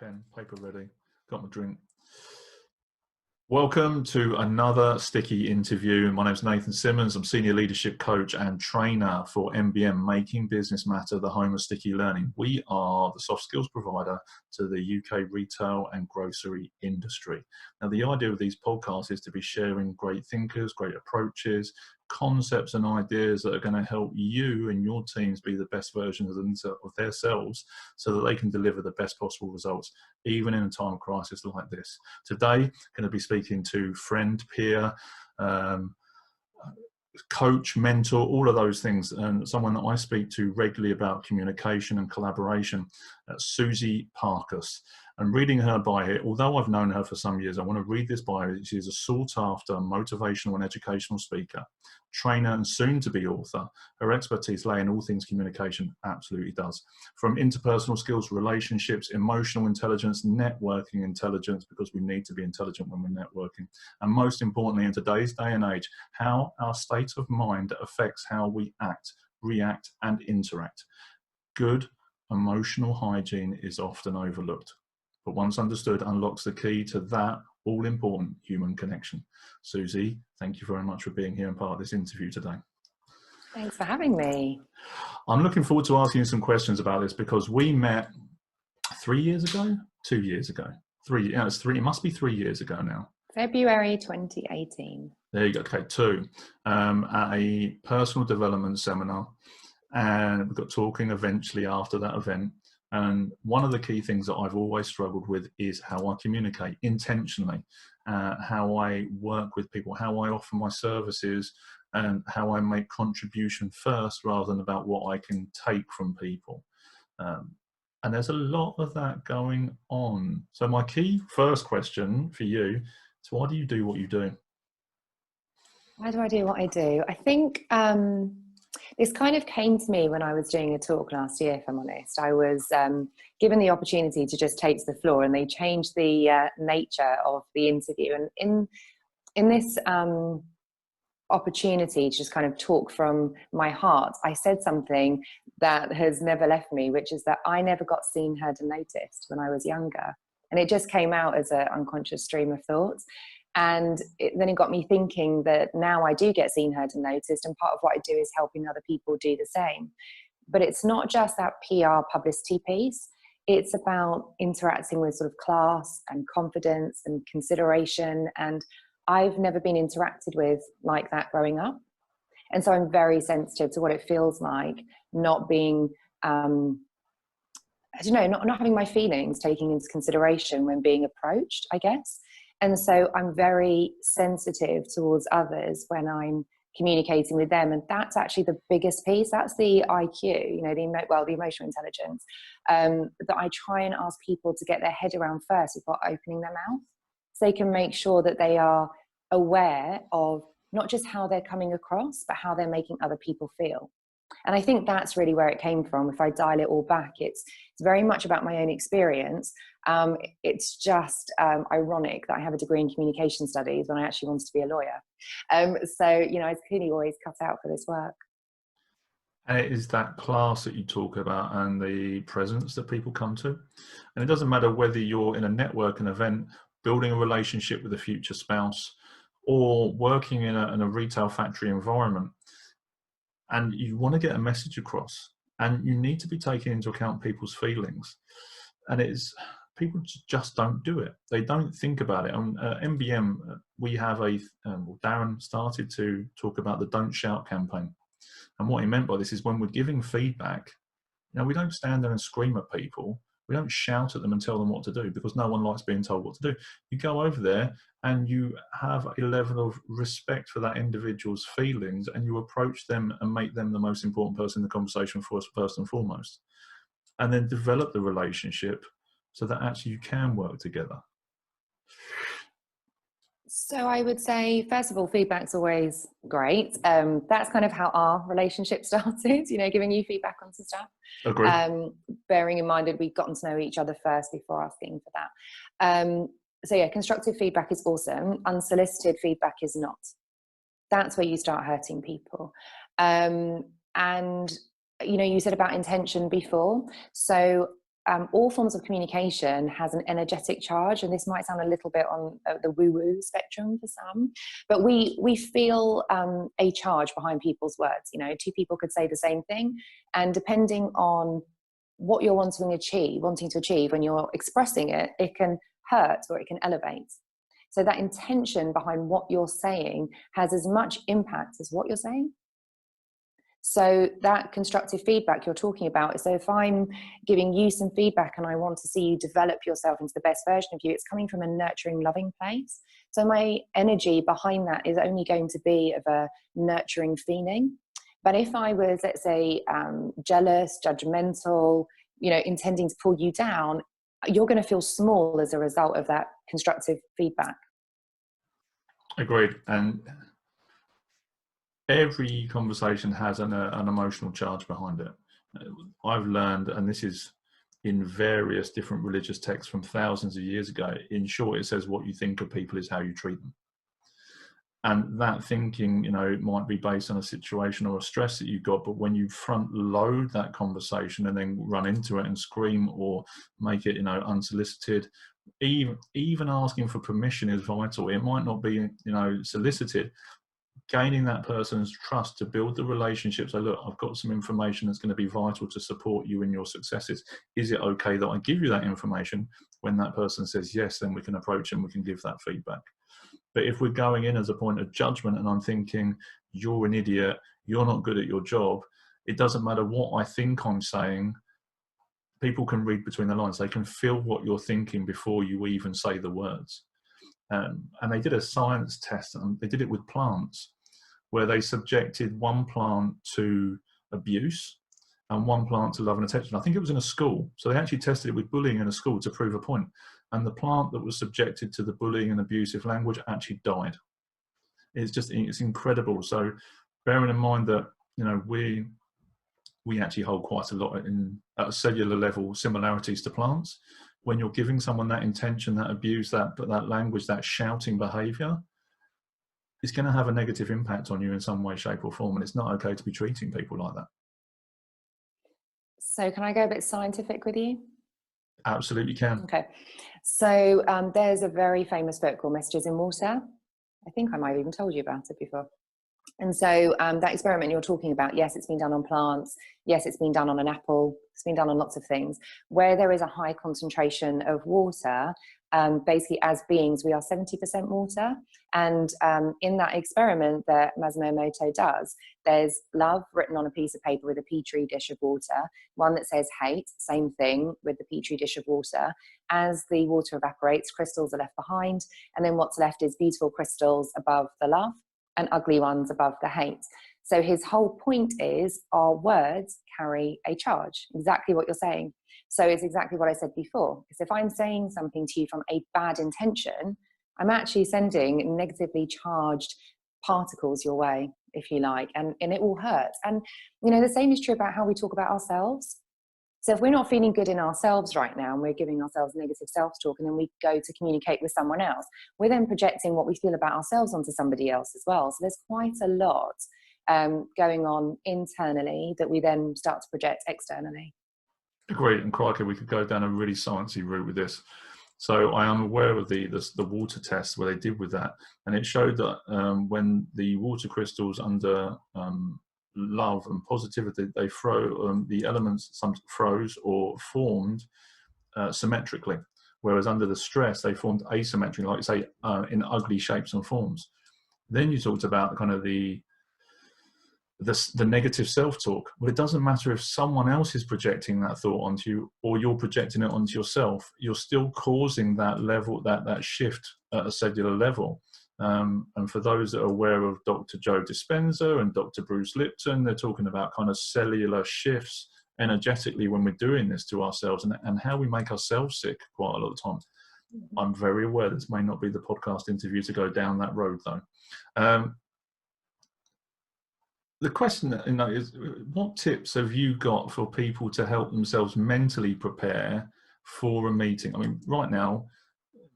pen, paper ready, got my drink. Welcome to another Sticky interview. My name is Nathan Simmonds. I'm Senior Leadership Coach and Trainer for MBM, Making Business Matter, the home of sticky learning. We are the soft skills provider to the UK retail and grocery industry. Now, the idea of these podcasts is to be sharing great thinkers, great approaches, concepts and ideas that are going to help you and your teams be the best versions of themselves so that they can deliver the best possible results, even in a time of crisis like this. Today, going to be speaking to friend, peer, coach, mentor, all of those things, and someone that I speak to regularly about communication and collaboration, Suzie Parkus. And reading her bio, although I've known her for some years, I want to read this bio. She is a sought-after motivational and educational speaker, trainer, and soon-to-be author. Her expertise lay in all things communication, absolutely does. From interpersonal skills, relationships, emotional intelligence, networking intelligence, because we need to be intelligent when we're networking. And most importantly, in today's day and age, how our state of mind affects how we act, react, and interact. Good emotional hygiene is often overlooked, but once understood, unlocks the key to that all-important human connection. Suzie, thank you very much for being here and part of this interview today. Thanks for having me. I'm looking forward to asking you some questions about this because we met 3 years ago, 2 years ago, it must be 3 years ago now. February 2018. There you go, okay, at a personal development seminar, and we got talking eventually after that event. And one of the key things that I've always struggled with is how I communicate intentionally, how I work with people, how I offer my services, and how I make contribution first rather than about what I can take from people. And there's a lot of that going on. So my key first question for you is, why do you do what you do? Why do I do what I do? I think this kind of came to me when I was doing a talk last year, if I'm honest. I was given the opportunity to just take to the floor, and they changed the nature of the interview. And in this opportunity to just kind of talk from my heart, I said something that has never left me, which is that I never got seen, heard, and noticed when I was younger. And it just came out as an unconscious stream of thoughts. And then it got me thinking that now I do get seen, heard, and noticed, and part of what I do is helping other people do the same. But it's not just that PR publicity piece. It's about interacting with sort of class and confidence and consideration. And I've never been interacted with like that growing up. And so I'm very sensitive to what it feels like not being, not having my feelings taken into consideration when being approached, I guess. And so I'm very sensitive towards others when I'm communicating with them. And that's actually the biggest piece. That's the IQ, the emotional intelligence, that I try and ask people to get their head around first before opening their mouth. So they can make sure that they are aware of not just how they're coming across, but how they're making other people feel. And I think that's really where it came from. If I dial it all back, it's very much about my own experience. It's just ironic that I have a degree in communication studies when I actually wanted to be a lawyer. I was clearly always cut out for this work. And it is that class that you talk about and the presence that people come to. And it doesn't matter whether you're in a network, an event, building a relationship with a future spouse, or working in a retail factory environment. And you want to get a message across, and you need to be taking into account people's feelings. And people just don't do it. They don't think about it. On MBM, we have Darren started to talk about the Don't Shout campaign. And what he meant by this is when we're giving feedback, we don't stand there and scream at people. We don't shout at them and tell them what to do, because no one likes being told what to do. You go over there and you have a level of respect for that individual's feelings, and you approach them and make them the most important person in the conversation first and foremost. And then develop the relationship so that actually you can work together. So I would say, first of all, feedback's always great. That's kind of how our relationship started, giving you feedback on some stuff. Agreed. Bearing in mind that we'd gotten to know each other first before asking for that. Constructive feedback is awesome. Unsolicited feedback is not. That's where you start hurting people. You said about intention before. So all forms of communication has an energetic charge, and this might sound a little bit on the woo-woo spectrum for some, but we feel a charge behind people's words. You know, two people could say the same thing, and depending on what you're wanting to achieve when you're expressing it, it can hurt or it can elevate. So that intention behind what you're saying has as much impact as what you're saying. So that constructive feedback you're talking about, so if I'm giving you some feedback and I want to see you develop yourself into the best version of you, it's coming from a nurturing, loving place. So my energy behind that is only going to be of a nurturing feeling. But if I was, let's say, jealous, judgmental, you know, intending to pull you down, you're going to feel small as a result of that constructive feedback. Agreed. And every conversation has an emotional charge behind it. I've learned, and this is in various different religious texts from thousands of years ago, in short, it says what you think of people is how you treat them. And that thinking, you know, it might be based on a situation or a stress that you've got, but when you front load that conversation and then run into it and scream or make it, you know, unsolicited, even asking for permission is vital. It might not be, you know, solicited. Gaining that person's trust to build the relationship. So look, I've got some information that's going to be vital to support you in your successes. Is it okay that I give you that information? When that person says yes, then we can approach and we can give that feedback. But if we're going in as a point of judgment and I'm thinking, you're an idiot, you're not good at your job, it doesn't matter what I think I'm saying. People can read between the lines. They can feel what you're thinking before you even say the words. And they did a science test, and they did it with plants, where they subjected one plant to abuse and one plant to love and attention. I think it was in a school. So they actually tested it with bullying in a school to prove a point. And the plant that was subjected to the bullying and abusive language actually died. It's incredible. So bearing in mind that, you know, we actually hold quite a lot at a cellular level similarities to plants. When you're giving someone that intention, that abuse, that language, that shouting behavior, it's going to have a negative impact on you in some way, shape or form. And it's not okay to be treating people like that. So can I go a bit scientific with you? Absolutely can. Okay. So there's a very famous book called Messages in Water. I think I might have even told you about it before. And so that experiment you're talking about, yes, it's been done on plants. Yes, it's been done on an apple. It's been done on lots of things. Where there is a high concentration of water, basically as beings, we are 70% water. And in that experiment that Masamu Emoto does, there's love written on a piece of paper with a petri dish of water, one that says hate, same thing with the petri dish of water. As the water evaporates, crystals are left behind. And then what's left is beautiful crystals above the love and ugly ones above the hate. So his whole point is our words carry a charge, exactly what you're saying. So it's exactly what I said before. Because if I'm saying something to you from a bad intention, I'm actually sending negatively charged particles your way, if you like, and it will hurt. And, you know, the same is true about how we talk about ourselves. So if we're not feeling good in ourselves right now and we're giving ourselves negative self-talk and then we go to communicate with someone else, we're then projecting what we feel about ourselves onto somebody else as well. So there's quite a lot going on internally that we then start to project externally. Agreed. And crikey, we could go down a really sciencey route with this. So I am aware of the water test where they did with that. And it showed that when the water crystals under love and positivity, they the elements some froze or formed symmetrically, whereas under the stress they formed asymmetrically, like say in ugly shapes and forms. Then you talked about kind of the negative self-talk. Well, it doesn't matter if someone else is projecting that thought onto you or you're projecting it onto yourself. You're still causing that level, that shift at a cellular level. And for those that are aware of Dr. Joe Dispenza and Dr. Bruce Lipton, they're talking about kind of cellular shifts energetically when we're doing this to ourselves and how we make ourselves sick quite a lot of times. I'm very aware this may not be the podcast interview to go down that road though. The question is, what tips have you got for people to help themselves mentally prepare for a meeting? I mean, right now,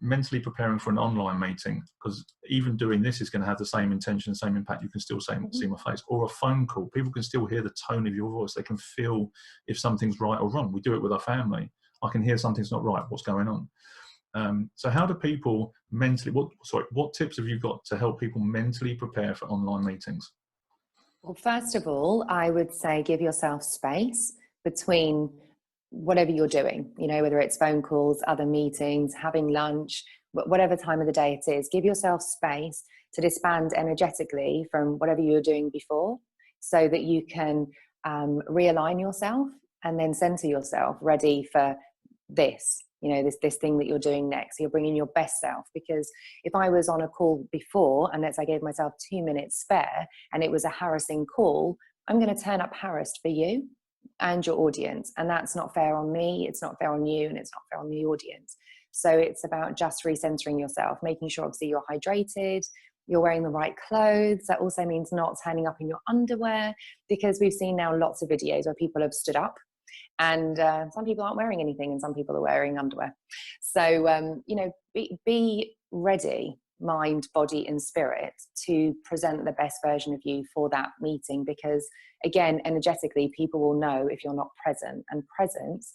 mentally preparing for an online meeting, because even doing this is going to have the same intention, same impact. You can still see my face, or a phone call. People can still hear the tone of your voice. They can feel if something's right or wrong. We do it with our family. I can hear something's not right. What's going on? So how do people mentally, what tips have you got to help people mentally prepare for online meetings? Well, first of all, I would say give yourself space between whatever you're doing, you know, whether it's phone calls, other meetings, having lunch, whatever time of the day it is, give yourself space to disband energetically from whatever you were doing before, so that you can realign yourself and then center yourself ready for this, you know, this thing that you're doing next. So you're bringing your best self. Because if I was on a call before, and let's say I gave myself 2 minutes spare and it was a harassing call, I'm going to turn up harassed for you and your audience, and that's not fair on me, it's not fair on you, and it's not fair on the audience. So it's about just recentering yourself, making sure obviously you're hydrated, you're wearing the right clothes. That also means not turning up in your underwear, because we've seen now lots of videos where people have stood up and some people aren't wearing anything and some people are wearing underwear. So you know, be ready, mind, body and spirit, to present the best version of you for that meeting. Because again, energetically, people will know if you're not present, and presence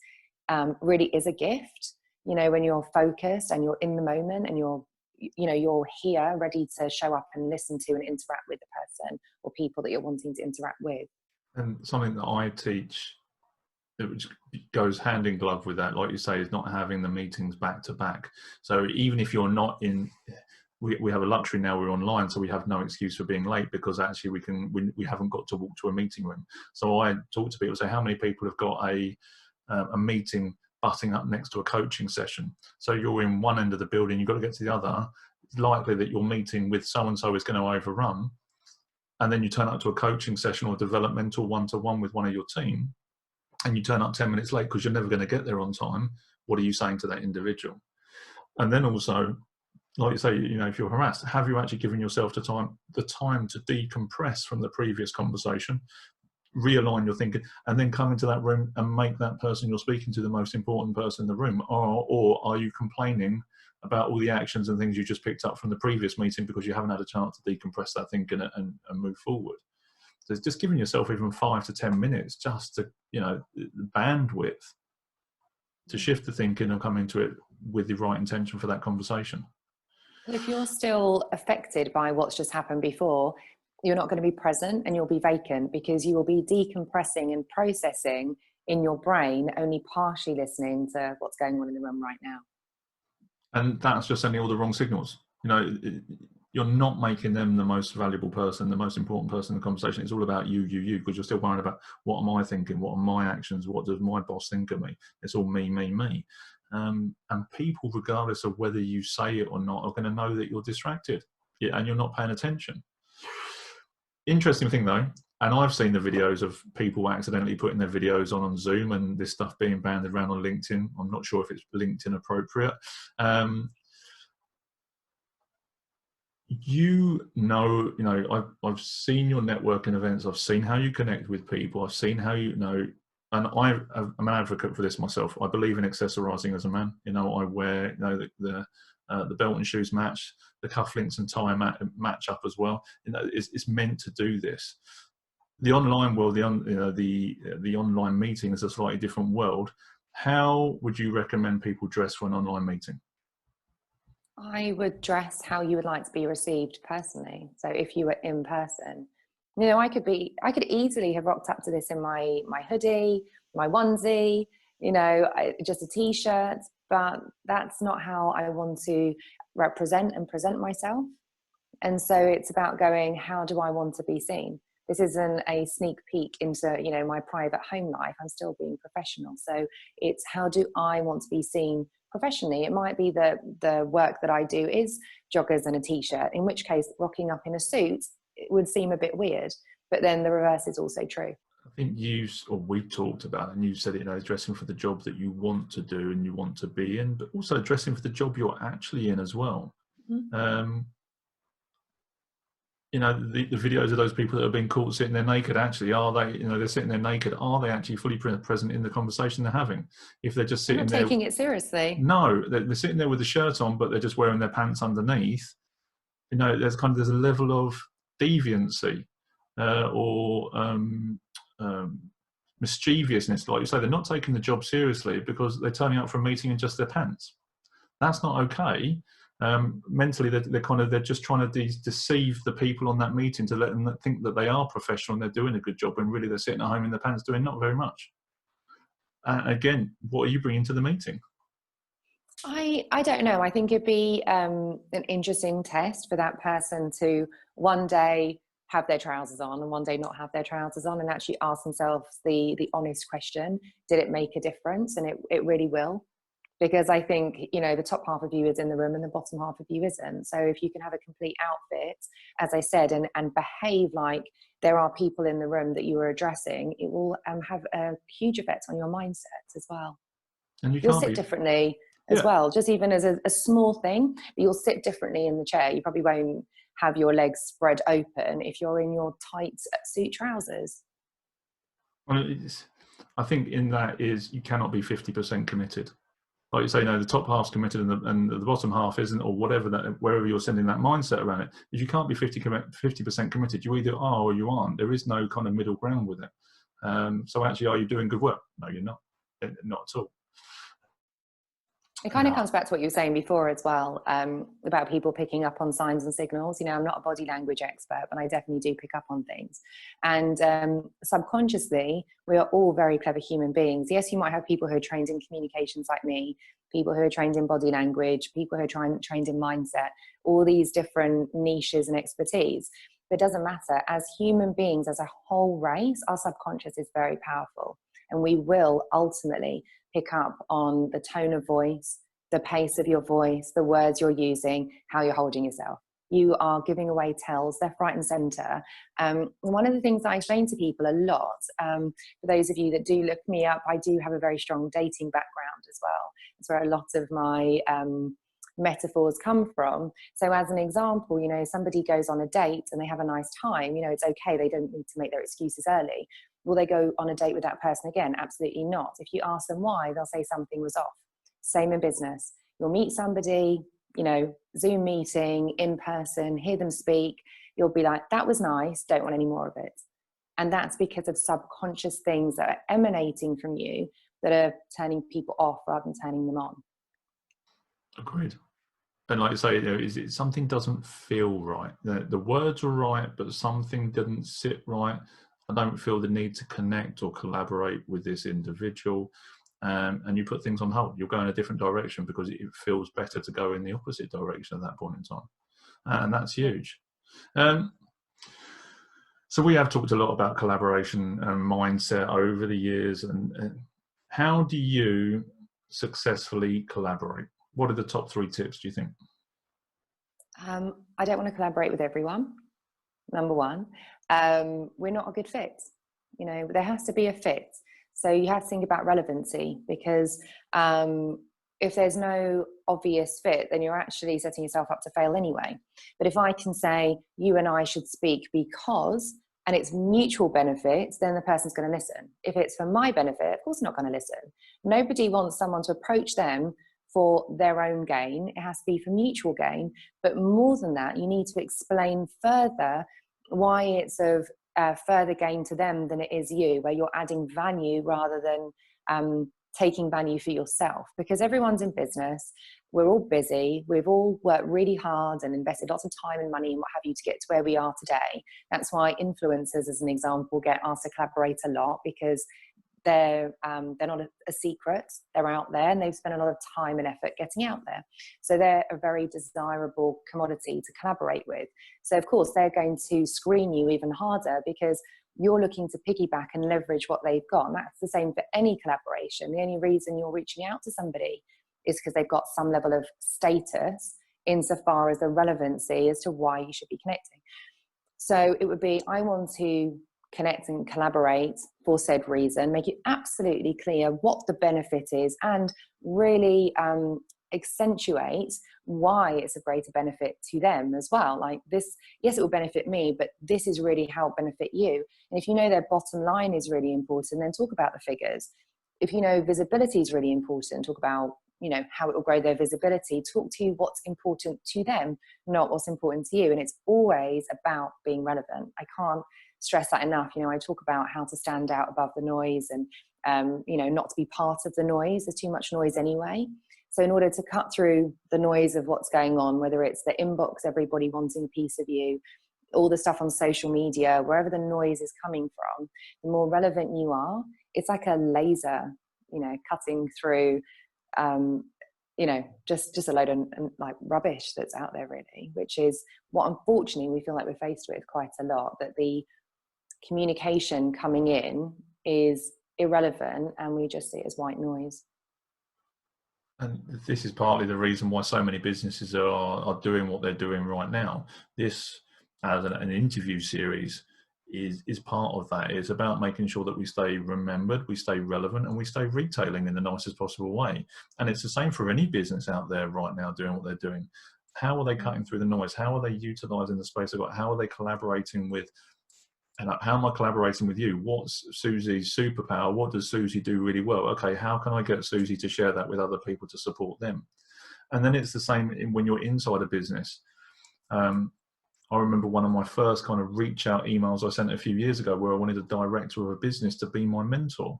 really is a gift. You know, when you're focused and you're in the moment and you're, you know, you're here ready to show up and listen to and interact with the person or people that you're wanting to interact with. And something that I teach, which goes hand in glove with that, like you say, is not having the meetings back to back. So even if you're not in, we have a luxury now, we're online, so we have no excuse for being late, because actually we haven't got to walk to a meeting room. So I talk to people, say, how many people have got a meeting butting up next to a coaching session? So you're in one end of the building, you've got to get to the other. It's likely that your meeting with so-and-so is going to overrun. And then you turn up to a coaching session or developmental one-to-one with one of your team, and you turn up 10 minutes late because you're never going to get there on time. What are you saying to that individual? And then also, like you say, you know, if you're harassed, have you actually given yourself the time to decompress from the previous conversation, realign your thinking, and then come into that room and make that person you're speaking to the most important person in the room? Or are you complaining about all the actions and things you just picked up from the previous meeting because you haven't had a chance to decompress that thinking and move forward? So it's just giving yourself even 5 to 10 minutes just to, you know, bandwidth to shift the thinking and come into it with the right intention for that conversation. If you're still affected by what's just happened before, you're not going to be present and you'll be vacant, because you will be decompressing and processing in your brain, only partially listening to what's going on in the room right now. And that's just sending all the wrong signals. You know, you're not making them the most valuable person, the most important person in the conversation. It's all about you, because you're still worrying about, what am I thinking? What are my actions? What does my boss think of me? It's all me, me, me. And people, regardless of whether you say it or not, are going to know that you're distracted, and you're not paying attention. Interesting thing though, and I've seen the videos of people accidentally putting their videos on Zoom and this stuff being banded around on LinkedIn. I'm not sure if it's LinkedIn appropriate. You know, I've seen your networking events. I've seen how you connect with people. I've seen how you know, and I'm an advocate for this myself. I believe in accessorizing as a man. You know, I wear, you know, the belt and shoes match, the cufflinks and tie match up as well. You know, it's meant to do this. The online world, the online meeting is a slightly different world. How would you recommend people dress for an online meeting? I would dress how you would like to be received personally. So if you were in person, you know, I could easily have rocked up to this in my hoodie, my onesie, you know, just a t-shirt, but that's not how I want to represent and present myself. And so it's about going, how do I want to be seen? This isn't a sneak peek into, you know, my private home life. I'm still being professional. So it's, how do I want to be seen professionally? It might be that the work that I do is joggers and a t-shirt, in which case rocking up in a suit, it would seem a bit weird, but then the reverse is also true. I think we talked about, and you said, you know, dressing for the job that you want to do and you want to be in, but also dressing for the job you're actually in as well. Mm-hmm. You know, the videos of those people that have been caught sitting there naked, actually, are they, you know, they're sitting there naked, are they actually fully present in the conversation they're having? If they're just sitting there taking it seriously. No, they're sitting there with the shirt on, but they're just wearing their pants underneath. You know, there's a level of deviancy or mischievousness, like you say, they're not taking the job seriously because they're turning up for a meeting in just their pants. That's not okay. Mentally, they're just trying to deceive the people on that meeting to let them think that they are professional and they're doing a good job, when really they're sitting at home in their pants doing not very much. Again, what are you bringing to the meeting? I don't know. I think it'd be an interesting test for that person to one day have their trousers on and one day not have their trousers on, and actually ask themselves the honest question: did it make a difference? And it really will, because I think, you know, the top half of you is in the room and the bottom half of you isn't. So if you can have a complete outfit, as I said, and behave like there are people in the room that you are addressing, it will have a huge effect on your mindset as well. And you You'll can't sit be, differently as yeah. well, just even as a small thing, but you'll sit differently in the chair. You probably won't have your legs spread open if you're in your tight suit trousers. Well, I think in that is you cannot be 50% committed. Like you say, no, the top half's committed and the bottom half isn't, or whatever, that wherever you're sending that mindset around it, is you can't be 50% committed. You either are or you aren't. There is no kind of middle ground with it. So actually, are you doing good work? No, you're not. Not at all. It kind of comes back to what you were saying before as well, about people picking up on signs and signals. You know, I'm not a body language expert, but I definitely do pick up on things. And subconsciously, we are all very clever human beings. Yes, you might have people who are trained in communications like me, people who are trained in body language, people who are trained in mindset, all these different niches and expertise. But it doesn't matter. As human beings, as a whole race, our subconscious is very powerful. And we will ultimately pick up on the tone of voice, the pace of your voice, the words you're using, how you're holding yourself. You are giving away tells left, right, and center. One of the things I explain to people a lot, for those of you that do look me up, I do have a very strong dating background as well. It's where a lot of my metaphors come from. So as an example, you know, somebody goes on a date and they have a nice time, you know, it's okay. They don't need to make their excuses early. Will they go on a date with that person again? Absolutely not. If you ask them why, they'll say something was off. Same in business. You'll meet somebody, you know, Zoom meeting, in person, hear them speak. You'll be like, that was nice, don't want any more of it. And that's because of subconscious things that are emanating from you that are turning people off rather than turning them on. Agreed. And like you say, you know, something doesn't feel right. The words are right, but something didn't sit right. I don't feel the need to connect or collaborate with this individual. And you put things on hold. You'll go in a different direction because it feels better to go in the opposite direction at that point in time. And that's huge. So we have talked a lot about collaboration and mindset over the years. And how do you successfully collaborate? What are the top 3 tips, do you think? I don't want to collaborate with everyone, number one. We're not a good fit. You know, there has to be a fit. So you have to think about relevancy, because if there's no obvious fit, then you're actually setting yourself up to fail anyway. But if I can say, you and I should speak because, and it's mutual benefits, then the person's going to listen. If it's for my benefit, of course, not going to listen. Nobody wants someone to approach them for their own gain. It has to be for mutual gain. But more than that, you need to explain further why it's of further gain to them than it is you, where you're adding value rather than taking value for yourself. Because everyone's in business, we're all busy, we've all worked really hard and invested lots of time and money and what have you to get to where we are today. That's why influencers, as an example, get asked to collaborate a lot, because they're not a secret. They're out there and they've spent a lot of time and effort getting out there. So they're a very desirable commodity to collaborate with. So of course they're going to screen you even harder because you're looking to piggyback and leverage what they've got. And that's the same for any collaboration. The only reason you're reaching out to somebody is because they've got some level of status insofar as the relevancy as to why you should be connecting. So it would be, I want to connect and collaborate for said reason, make it absolutely clear what the benefit is, and really accentuate why it's a greater benefit to them as well. Like this, yes, it will benefit me, but this is really how it benefit you. And if you know their bottom line is really important, then talk about the figures. If you know visibility is really important, talk about, you know, how it will grow their visibility. Talk to what's important to them, not what's important to you. And it's always about being relevant. I can't stress that enough. You know, I talk about how to stand out above the noise and, you know, not to be part of the noise. There's too much noise anyway. So in order to cut through the noise of what's going on, whether it's the inbox, everybody wanting a piece of you, all the stuff on social media, wherever the noise is coming from, the more relevant you are. It's like a laser, you know, cutting through, you know, just a load of like rubbish that's out there, really, which is what unfortunately we feel like we're faced with quite a lot, that the communication coming in is irrelevant and we just see it as white noise. And this is partly the reason why so many businesses are doing what they're doing right now. This, as an interview series, is part of that. It's about making sure that we stay remembered, we stay relevant, and we stay retailing in the nicest possible way. And it's the same for any business out there right now doing what they're doing. How are they cutting through the noise? How are they utilizing the space they've got? How are they collaborating with, and how am I collaborating with you? What's Suzie's superpower? What does Suzie do really well? Okay, how can I get Suzie to share that with other people to support them? And then it's the same when you're inside a business. I remember one of my first kind of reach out emails I sent a few years ago where I wanted a director of a business to be my mentor.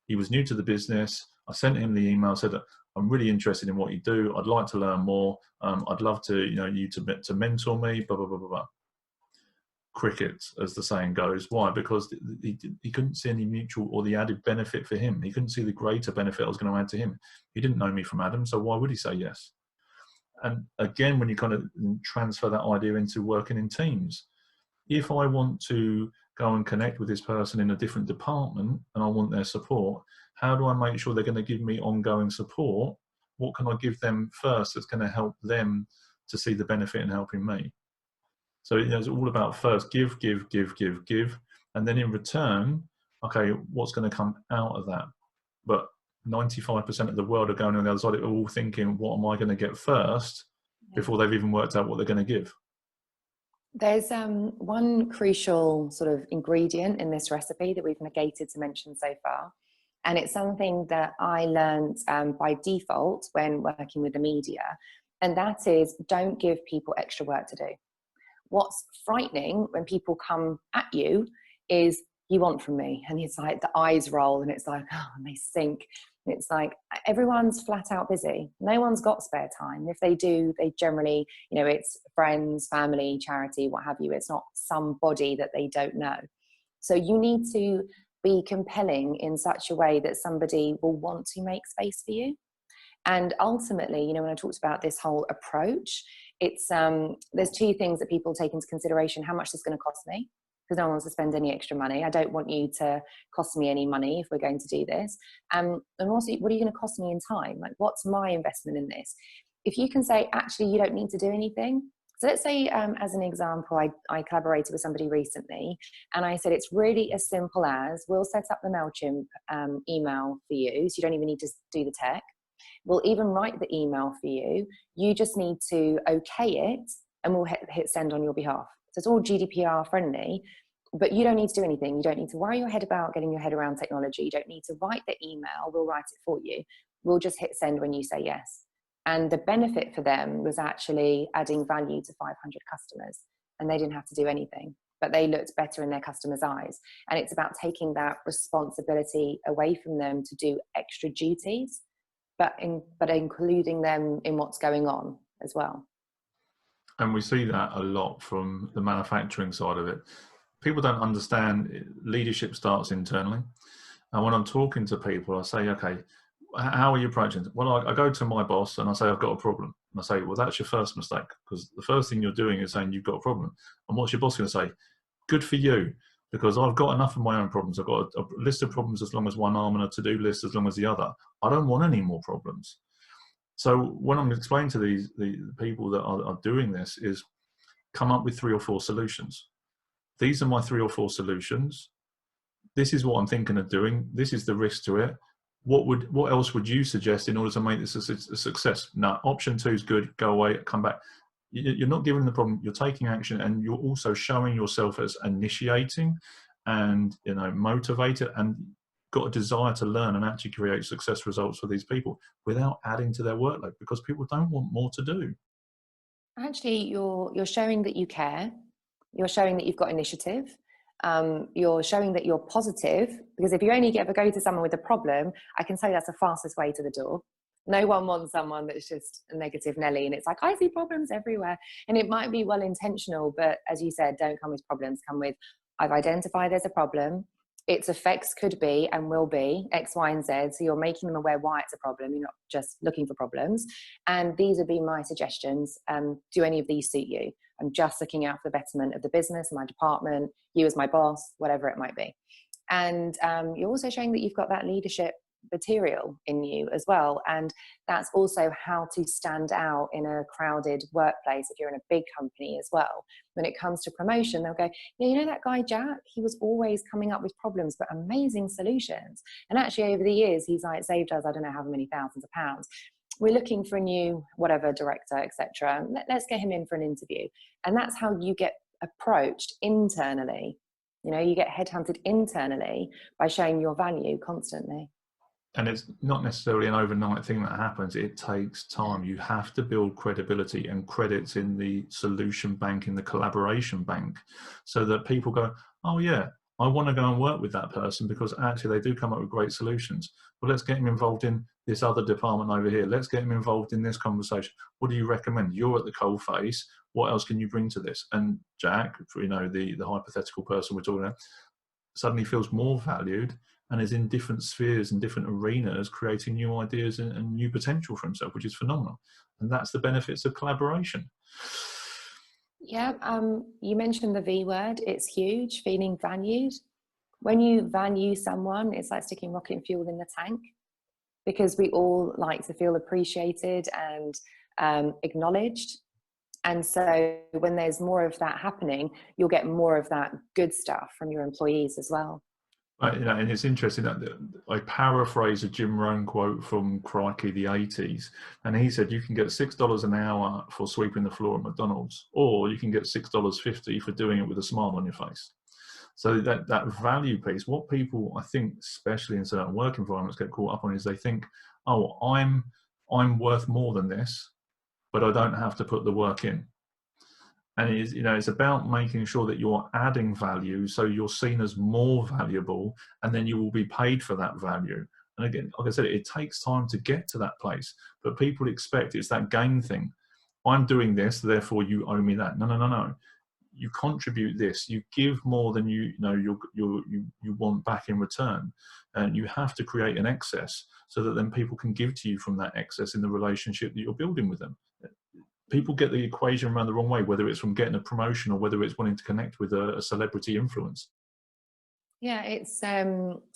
He was new to the business. I sent him the email, said, I'm really interested in what you do. I'd like to learn more. I'd love to, you know, you to mentor me, blah, blah, blah, blah, blah. Crickets, as the saying goes. Why? Because he couldn't see any mutual or the added benefit for him. He couldn't see the greater benefit I was going to add to him. He didn't know me from Adam, so why would he say yes? And again, when you kind of transfer that idea into working in teams, if I want to go and connect with this person in a different department and I want their support, how do I make sure they're going to give me ongoing support? What can I give them first that's going to help them to see the benefit in helping me? So, you know, it's all about first give, and then in return, okay, what's going to come out of that? But 95% of the world are going on the other side, all thinking, what am I going to get first, before they've even worked out what they're going to give. There's one crucial sort of ingredient in this recipe that we've negated to mention so far. And it's something that I learned by default when working with the media. And that is, don't give people extra work to do. What's frightening when people come at you is, you want from me, and it's like the eyes roll and it's like, oh, and they sink. And it's like, everyone's flat out busy. No one's got spare time. If they do, they generally, you know, it's friends, family, charity, what have you. It's not somebody that they don't know. So you need to be compelling in such a way that somebody will want to make space for you. And ultimately, you know, when I talked about this whole approach, it's there's two things that people take into consideration. How much is going to cost me? Because no one wants to spend any extra money. I don't want you to cost me any money if we're going to do this. And also, what are you going to cost me in time? Like, what's my investment in this? If you can say, actually, you don't need to do anything. So let's say, as an example, I collaborated with somebody recently, and I said, it's really as simple as, we'll set up the MailChimp email for you, so you don't even need to do the tech. We'll even write the email for you. You just need to okay it, and we'll hit send on your behalf. So it's all GDPR friendly, but you don't need to do anything. You don't need to worry your head about getting your head around technology. You don't need to write the email. We'll write it for you. We'll just hit send when you say yes. And the benefit for them was actually adding value to 500 customers, and they didn't have to do anything, but they looked better in their customers' eyes. And it's about taking that responsibility away from them to do extra duties, but including them in what's going on as well. And we see that a lot from the manufacturing side of it. People don't understand leadership starts internally. And when I'm talking to people, I say, okay, how are you approaching it? Well, I go to my boss and I say, I've got a problem. And I say, well, that's your first mistake, because the first thing you're doing is saying you've got a problem. And what's your boss going to say? Good for you, because I've got enough of my own problems. I've got a list of problems as long as one arm and a to-do list as long as the other. I don't want any more problems. So when I'm explaining to the people that are doing this, is come up with 3 or 4 solutions. These are my 3 or 4 solutions. This is what I'm thinking of doing. This is the risk to it. What else would you suggest in order to make this a success? Now, option 2 is good. Go away, come back. You're not giving the problem. You're taking action, and you're also showing yourself as initiating, and, you know, motivated, and got a desire to learn and actually create success results for these people without adding to their workload, because people don't want more to do. Actually, you're showing that you care. You're showing that you've got initiative. You're showing that you're positive, because if you only ever go to someone with a problem, I can say that's the fastest way to the door. No one wants someone that's just a negative Nelly and it's like, I see problems everywhere. And it might be well intentional, but as you said, don't come with problems, come with, I've identified there's a problem. Its effects could be and will be X, Y, and Z. So you're making them aware why it's a problem. You're not just looking for problems. And these would be my suggestions. Do any of these suit you? I'm just looking out for the betterment of the business, my department, you as my boss, whatever it might be. And you're also showing that you've got that leadership material in you as well. And that's also how to stand out in a crowded workplace if you're in a big company as well. When it comes to promotion, they'll go, yeah, you know that guy Jack, he was always coming up with problems but amazing solutions, and actually over the years he's like saved us I don't know how many thousands of pounds. We're looking for a new whatever director, etc. Let's get him in for an interview. And that's how you get approached internally. You know, you get headhunted internally by showing your value constantly. And it's not necessarily an overnight thing that happens. It takes time. You have to build credibility and credits in the solution bank, in the collaboration bank, so that people go, oh yeah, I want to go and work with that person because actually they do come up with great solutions. Well, let's get him involved in this other department over here. Let's get him involved in this conversation. What do you recommend? You're at the coalface. What else can you bring to this? And Jack, you know, the hypothetical person we're talking about, suddenly feels more valued and is in different spheres and different arenas, creating new ideas and new potential for himself, which is phenomenal. And that's the benefits of collaboration. Yeah, you mentioned the V word. It's huge, feeling valued. When you value someone, it's like sticking rocket fuel in the tank, because we all like to feel appreciated and acknowledged. And so when there's more of that happening, you'll get more of that good stuff from your employees as well. You know, and it's interesting that I paraphrase a Jim Rohn quote from Crikey the 80s, and he said you can get $6 an hour for sweeping the floor at McDonald's, or you can get $6.50 for doing it with a smile on your face. So that value piece, what people I think, especially in certain work environments, get caught up on is they think, oh, I'm worth more than this, but I don't have to put the work in. And it is, you know, it's about making sure that you're adding value, so you're seen as more valuable, and then you will be paid for that value. And again, like I said, it takes time to get to that place, but people expect it's that gain thing. I'm doing this, therefore you owe me that. No, no, no, no. You contribute this. You give more than you want back in return, and you have to create an excess so that then people can give to you from that excess in the relationship that you're building with them. People get the equation around the wrong way, whether it's from getting a promotion or whether it's wanting to connect with a celebrity influence. Yeah, it's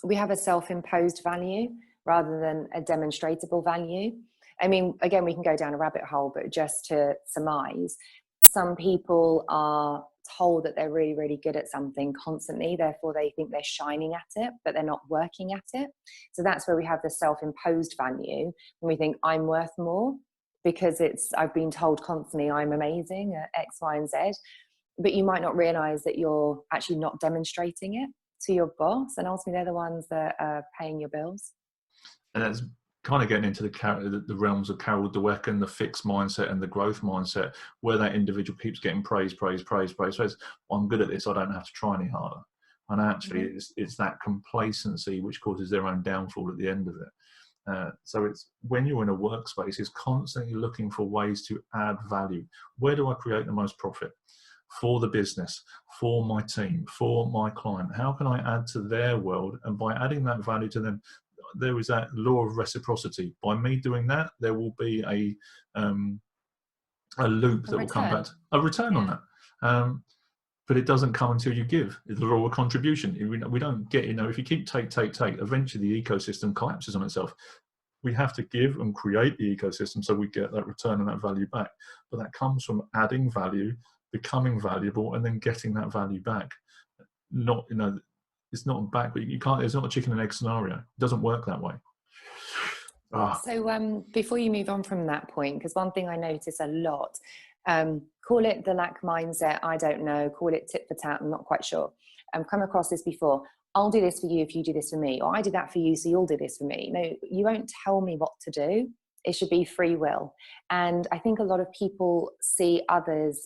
we have a self-imposed value rather than a demonstratable value. I mean, again, we can go down a rabbit hole, but just to surmise, some people are told that they're really, really good at something constantly, therefore they think they're shining at it, but they're not working at it. So that's where we have the self-imposed value, when we think I'm worth more, because I've been told constantly I'm amazing at X, Y, and Z, but you might not realize that you're actually not demonstrating it to your boss, and ultimately they're the ones that are paying your bills. And that's kind of getting into the realms of Carol Dweck and the fixed mindset and the growth mindset, where that individual keeps getting praise. Well, I'm good at this, I don't have to try any harder. And actually it's that complacency which causes their own downfall at the end of it. So it's when you're in a workspace, is constantly looking for ways to add value. Where do I create the most profit for the business, for my team, for my client? How can I add to their world? And by adding that value to them, there is that law of reciprocity. By me doing that, there will be a loop that will come back, a return on that. But it doesn't come until you give. It's the law of contribution. We don't get, if you keep take, eventually the ecosystem collapses on itself. We have to give and create the ecosystem so we get that return and that value back. But that comes from adding value, becoming valuable, and then getting that value back. Not, it's not back, but you can't, it's not a chicken and egg scenario. It doesn't work that way. So before you move on from that point, because one thing I notice a lot, call it the lack mindset, I don't know, call it tit for tat, I'm not quite sure. I've come across this before. I'll do this for you if you do this for me, or I did that for you, so you'll do this for me. No, you won't tell me what to do. It should be free will. And I think a lot of people see others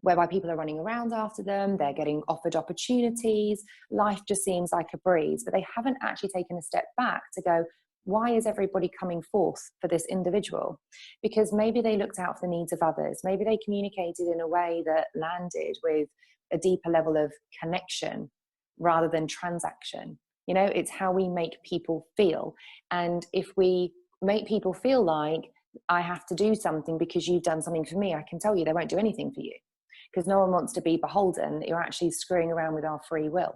whereby people are running around after them, they're getting offered opportunities, life just seems like a breeze, but they haven't actually taken a step back to go, why is everybody coming forth for this individual? Because maybe they looked out for the needs of others. Maybe they communicated in a way that landed with a deeper level of connection rather than transaction. You know, it's how we make people feel. And if we make people feel like, I have to do something because you've done something for me, I can tell you they won't do anything for you, because no one wants to be beholden. You're actually screwing around with our free will.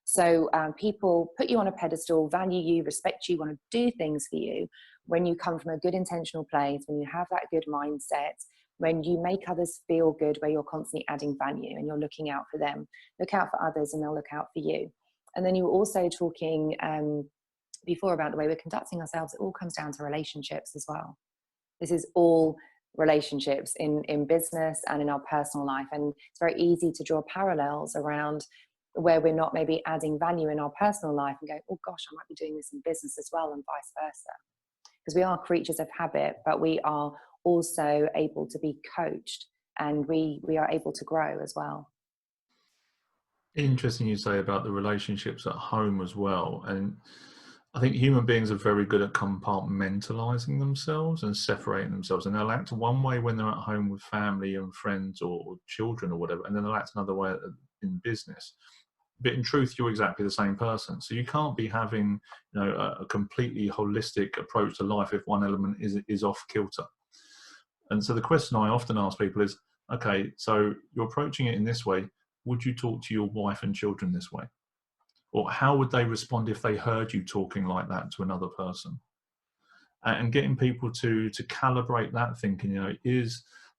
So people put you on a pedestal, value you, respect you, want to do things for you when you come from a good intentional place, when you have that good mindset, when you make others feel good, where you're constantly adding value and you're looking out for them. Look out for others and they'll look out for you. And then you were also talking before about the way we're conducting ourselves. It all comes down to relationships as well. This is all relationships in business and in our personal life. And it's very easy to draw parallels around where we're not maybe adding value in our personal life and go, oh gosh, I might be doing this in business as well, and vice versa. Because we are creatures of habit, but we are also able to be coached, and we are able to grow as well. Interesting you say about the relationships at home as well. And I think human beings are very good at compartmentalizing themselves and separating themselves. And they'll act one way when they're at home with family and friends or children or whatever, and then they'll act another way in business. But in truth, you're exactly the same person. So you can't be having, you know, a completely holistic approach to life if one element is off kilter. And so the question I often ask people is, okay, so you're approaching it in this way. Would you talk to your wife and children this way? Or how would they respond if they heard you talking like that to another person? And getting people to calibrate that thinking, you know,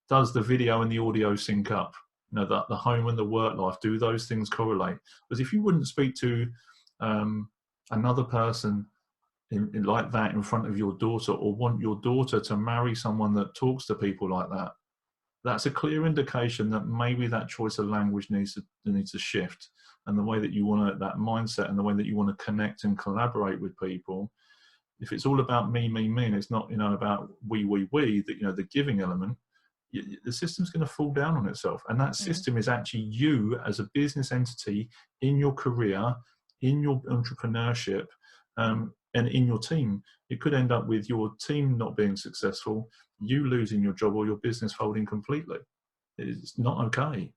does the video and the audio sync up? You know, the home and the work life, do those things correlate? Because if you wouldn't speak to another person in like that in front of your daughter, or want your daughter to marry someone that talks to people like that, that's a clear indication that maybe that choice of language needs to shift. And the way that you want to, that mindset and the way that you want to connect and collaborate with people, if it's all about me, and it's not, you know, about we, that, you know, the giving element, the system's going to fall down on itself. And that system is actually you as a business entity, in your career, in your entrepreneurship, and in your team. It could end up with your team not being successful, you losing your job, or your business folding completely. It's not okay.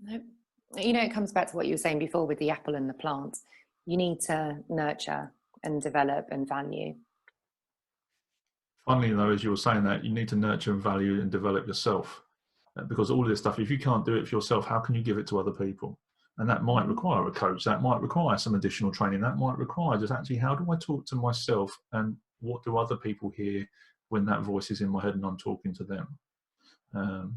Nope. You know, it comes back to what you were saying before with the apple and the plant. You need to nurture and develop and value. Funnily though, as you were saying that, you need to nurture and value and develop yourself, because all this stuff, if you can't do it for yourself, how can you give it to other people? And that might require a coach, that might require some additional training, that might require just actually, how do I talk to myself, and what do other people hear when that voice is in my head and I'm talking to them?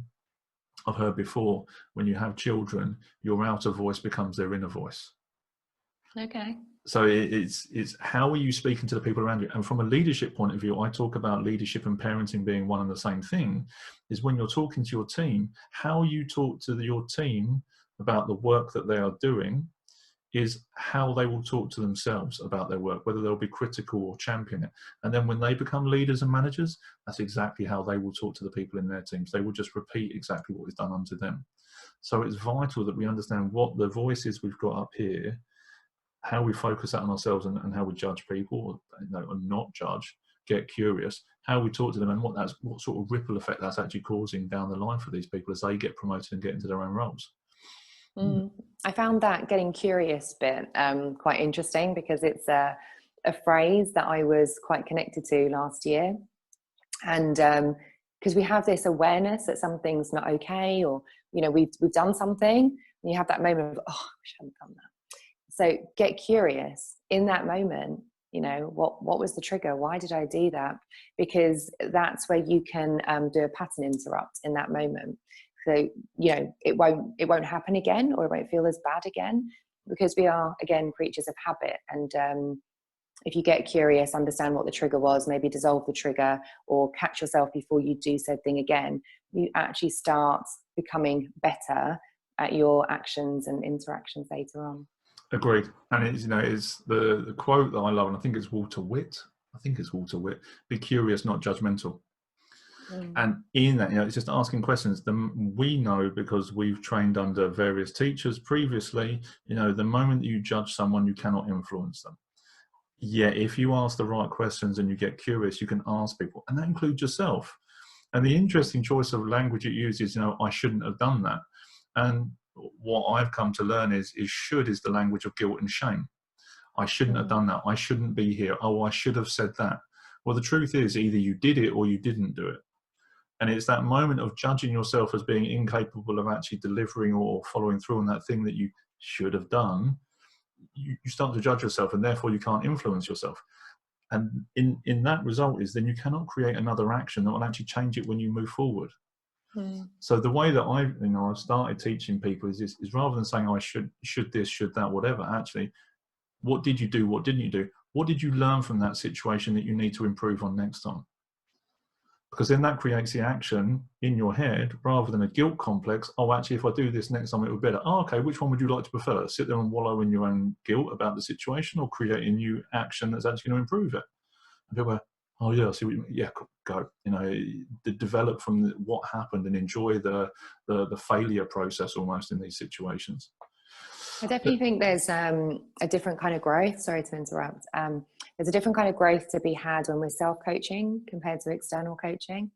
I've heard before, when you have children, your outer voice becomes their inner voice. Okay. So it's how are you speaking to the people around you? And from a leadership point of view, I talk about leadership and parenting being one and the same thing. Is when you're talking to your team, how you talk to your team about the work that they are doing is how they will talk to themselves about their work, whether they'll be critical or champion it. And then when they become leaders and managers, that's exactly how they will talk to the people in their teams. They will just repeat exactly what is done unto them. So it's vital that we understand what the voices we've got up here, how we focus that on ourselves, and how we judge people, or, you know, or not judge, get curious, how we talk to them, and what sort of ripple effect that's actually causing down the line for these people as they get promoted and get into their own roles. I found that getting curious bit quite interesting, because it's a phrase that I was quite connected to last year. And because we have this awareness that something's not okay, or, you know, we've done something, and you have that moment of, oh, I wish I hadn't done that. So get curious in that moment. You know, what was the trigger? Why did I do that? Because that's where you can do a pattern interrupt in that moment. So, you know, it won't happen again, or it won't feel as bad again, because we are, again, creatures of habit. And if you get curious, understand what the trigger was, maybe dissolve the trigger, or catch yourself before you do said thing again, you actually start becoming better at your actions and interactions later on. Agreed. And it's, you know, it's the quote that I love, and I think it's Walter Witt. Be curious, not judgmental. And in that, it's just asking questions. We know, because we've trained under various teachers previously, the moment that you judge someone, you cannot influence them. Yeah, if you ask the right questions and you get curious, you can ask people, and that includes yourself. And the interesting choice of language it uses, I shouldn't have done that. And what I've come to learn is should is the language of guilt and shame. I shouldn't have done that. I shouldn't be here. Oh, I should have said that. Well, the truth is either you did it or you didn't do it. And it's that moment of judging yourself as being incapable of actually delivering or following through on that thing that you should have done. You start to judge yourself, and therefore you can't influence yourself. And in that result is then you cannot create another action that will actually change it when you move forward. So the way that I've started teaching people is rather than saying, I should this, should that, whatever, actually, what did you do? What didn't you do? What did you learn from that situation that you need to improve on next time? Because then that creates the action in your head rather than a guilt complex. Oh, actually, if I do this next time, it would be better. Oh, okay, which one would you like to prefer? Sit there and wallow in your own guilt about the situation, or create a new action that's actually going to improve it? And people go, oh, yeah, I see what you mean. Yeah, go. Develop from what happened and enjoy the failure process almost in these situations. I definitely think there's a different kind of growth. Sorry to interrupt. There's a different kind of growth to be had when we're self-coaching compared to external coaching.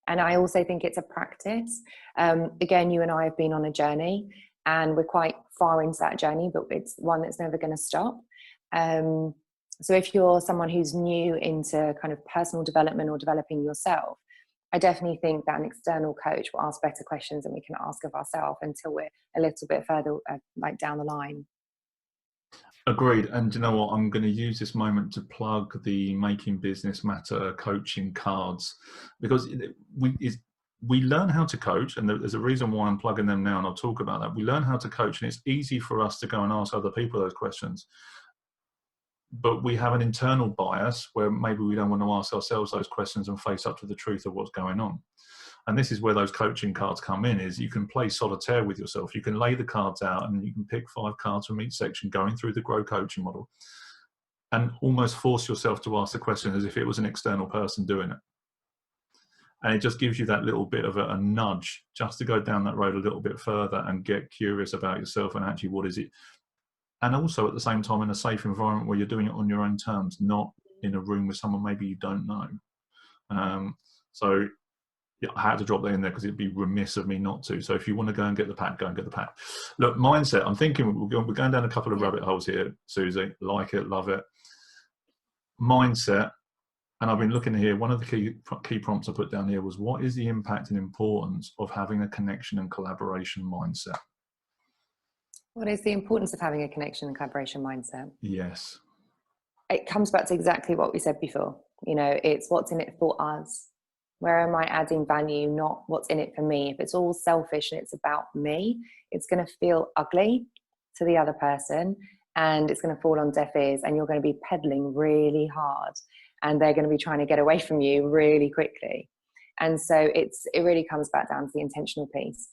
And I also think it's a practice. Again, you and I have been on a journey, and we're quite far into that journey, but it's one that's never going to stop. So if you're someone who's new into kind of personal development or developing yourself, I definitely think that an external coach will ask better questions than we can ask of ourselves until we're a little bit further down the line. Agreed. And you know what? I'm going to use this moment to plug the Making Business Matter coaching cards, because we learn how to coach, and there's a reason why I'm plugging them now, and I'll talk about that. We learn how to coach, and it's easy for us to go and ask other people those questions. But we have an internal bias where maybe we don't want to ask ourselves those questions and face up to the truth of what's going on. And this is where those coaching cards come in, is you can play solitaire with yourself. You can lay the cards out and you can pick 5 cards from each section going through the Grow coaching model, and almost force yourself to ask the question as if it was an external person doing it. And it just gives you that little bit of a nudge just to go down that road a little bit further and get curious about yourself and actually what is it. And also at the same time in a safe environment where you're doing it on your own terms, not in a room with someone maybe you don't know. So yeah, I had to drop that in there because it'd be remiss of me not to. So if you want to go and get the pack, go and get the pack. Look, mindset, I'm thinking we're going down a couple of rabbit holes here, Suzie. Like it, love it. Mindset, and I've been looking here, one of the key prompts I put down here was, what is the impact and importance of having a connection and collaboration mindset? What is the importance of having a connection and collaboration mindset? Yes. It comes back to exactly what we said before. It's what's in it for us. Where am I adding value, not what's in it for me? If it's all selfish and it's about me, it's going to feel ugly to the other person, and it's going to fall on deaf ears, and you're going to be pedaling really hard, and they're going to be trying to get away from you really quickly. And so it really comes back down to the intentional piece,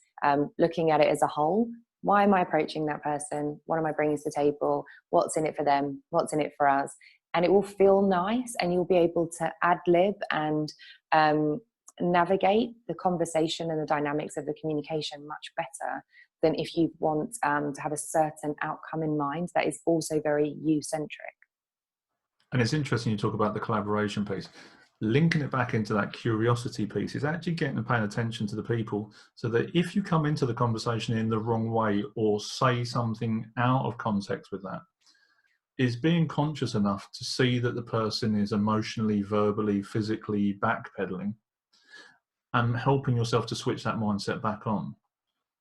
looking at it as a whole. Why am I approaching that person? What am I bringing to the table? What's in it for them? What's in it for us? And it will feel nice, and you'll be able to ad-lib and navigate the conversation and the dynamics of the communication much better than if you want to have a certain outcome in mind that is also very you-centric. And it's interesting you talk about the collaboration piece. Linking it back into that curiosity piece is actually getting and paying attention to the people, so that if you come into the conversation in the wrong way or say something out of context with that, is being conscious enough to see that the person is emotionally, verbally, physically backpedaling, and helping yourself to switch that mindset back on.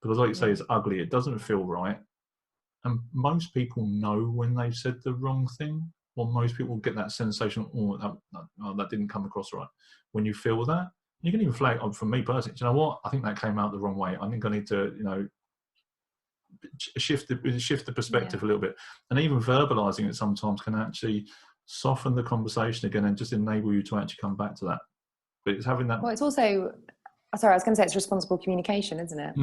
Because like you say, it's ugly, it doesn't feel right. And most people know when they've said the wrong thing, or most people get that sensation, that didn't come across right. When you feel that, you can even flag, for me personally, do you know what? I think that came out the wrong way. I think I need to, shift the perspective a little bit. And even verbalizing it sometimes can actually soften the conversation again and just enable you to actually come back to that. But it's having that. Well, it's also, sorry, I was going to say it's responsible communication, isn't it?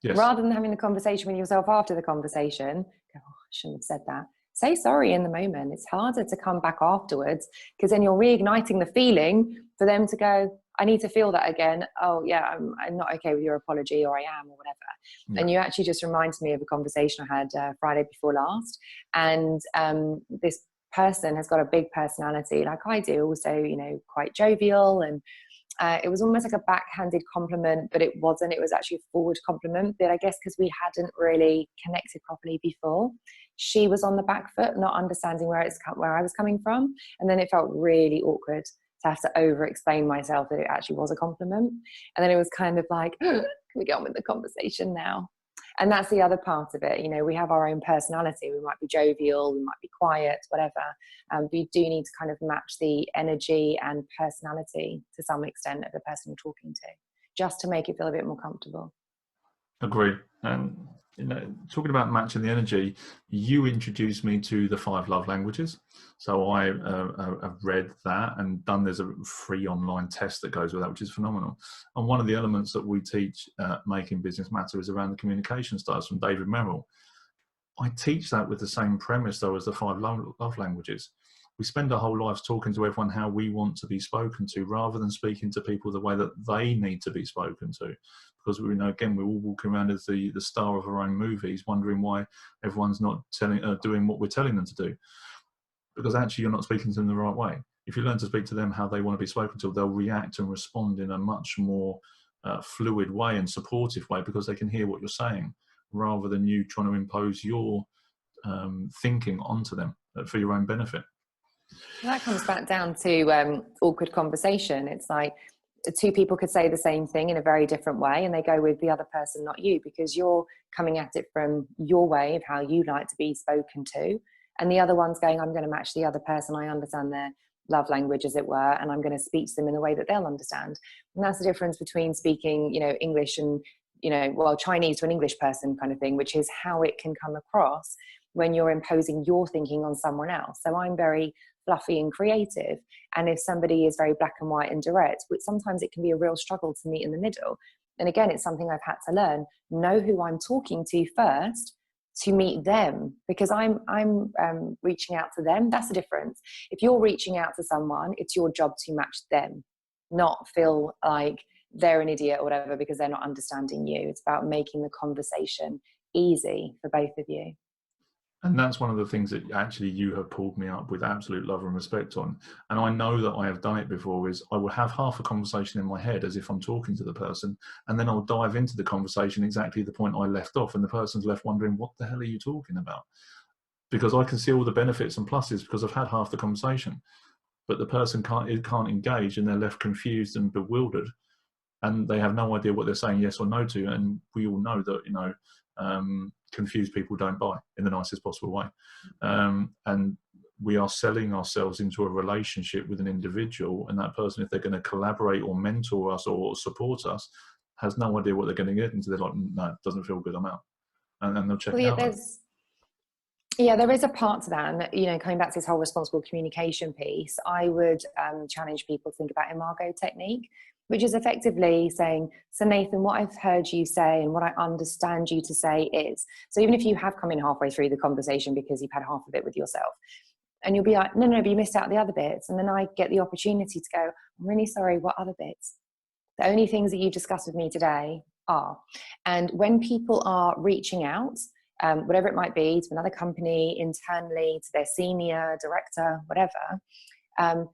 Yes. Rather than having the conversation with yourself after the conversation, go, oh, I shouldn't have said that. Say sorry in the moment. It's harder to come back afterwards, because then you're reigniting the feeling for them to go, I need to feel that again. Oh yeah, I'm not okay with your apology, or I am, or whatever. Yeah. And you actually just reminded me of a conversation I had Friday before last. And this person has got a big personality like I do, also, you know, quite jovial, and it was almost like a backhanded compliment, but it wasn't. It was actually a forward compliment. But I guess because we hadn't really connected properly before, she was on the back foot, not understanding where I was coming from. And then it felt really awkward to have to over-explain myself that it actually was a compliment. And then it was kind of like, can we get on with the conversation now? And that's the other part of it. You know, we have our own personality. We might be jovial, we might be quiet, whatever. But you do need to kind of match the energy and personality to some extent of the person you're talking to, just to make it feel a bit more comfortable. Agree. And you know, talking about matching the energy, you introduced me to the 5 love languages. So I have read that and done. There's a free online test that goes with that, which is phenomenal. And one of the elements that we teach Making Business Matter is around the communication styles from David Merrill. I teach that with the same premise though as the 5 love languages. We spend our whole lives talking to everyone how we want to be spoken to, rather than speaking to people the way that they need to be spoken to. Because we know, again, we're all walking around as the star of our own movies, wondering why everyone's not doing what we're telling them to do. Because actually you're not speaking to them the right way. If you learn to speak to them how they want to be spoken to, they'll react and respond in a much more fluid way and supportive way, because they can hear what you're saying, rather than you trying to impose your thinking onto them for your own benefit. That comes back down to awkward conversation. It's like 2 people could say the same thing in a very different way, and they go with the other person, not you, because you're coming at it from your way of how you like to be spoken to. And the other one's going, I'm going to match the other person. I understand their love language, as it were, and I'm going to speak to them in the way that they'll understand. And that's the difference between speaking, you know, English and, you know, well, Chinese to an English person kind of thing, which is how it can come across when you're imposing your thinking on someone else. So I'm very fluffy and creative, and if somebody is very black and white and direct, which sometimes it can be a real struggle to meet in the middle. And again, it's something I've had to learn. Know who I'm talking to first to meet them, because I'm reaching out to them. That's the difference. If you're reaching out to someone, it's your job to match them, not feel like they're an idiot or whatever because they're not understanding you. It's about making the conversation easy for both of you. And that's one of the things that actually you have pulled me up with absolute love and respect on. And I know that I have done it before, is I will have half a conversation in my head as if I'm talking to the person, and then I'll dive into the conversation exactly the point I left off, and the person's left wondering, what the hell are you talking about? Because I can see all the benefits and pluses because I've had half the conversation, but the person can't engage, and they're left confused and bewildered, and they have no idea what they're saying yes or no to. And we all know that, you know, confused people don't buy, in the nicest possible way. And we are selling ourselves into a relationship with an individual, and that person, if they're going to collaborate or mentor us or support us, has no idea what they're going to get into. They're like, no, it doesn't feel good, I'm out. And then they'll check out. There is a part to that. And, you know, coming back to this whole responsible communication piece, I would challenge people to think about imago technique, which is effectively saying, so Nathan, what I've heard you say and what I understand you to say is, so even if you have come in halfway through the conversation because you've had half of it with yourself, and you'll be like, no, but you missed out the other bits. And then I get the opportunity to go, I'm really sorry, what other bits? The only things that you discussed with me today are. And when people are reaching out, whatever it might be, to another company, internally, to their senior director, whatever,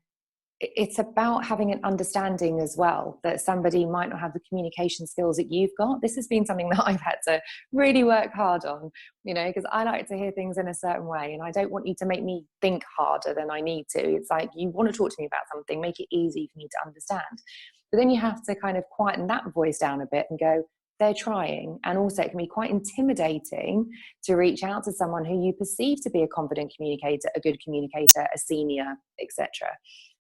it's about having an understanding as well that somebody might not have the communication skills that you've got. This has been something that I've had to really work hard on, you know, because I like to hear things in a certain way, and I don't want you to make me think harder than I need to. It's like, you want to talk to me about something, make it easy for me to understand. But then you have to kind of quieten that voice down a bit and go, they're trying. And also it can be quite intimidating to reach out to someone who you perceive to be a confident communicator, a good communicator, a senior, etc.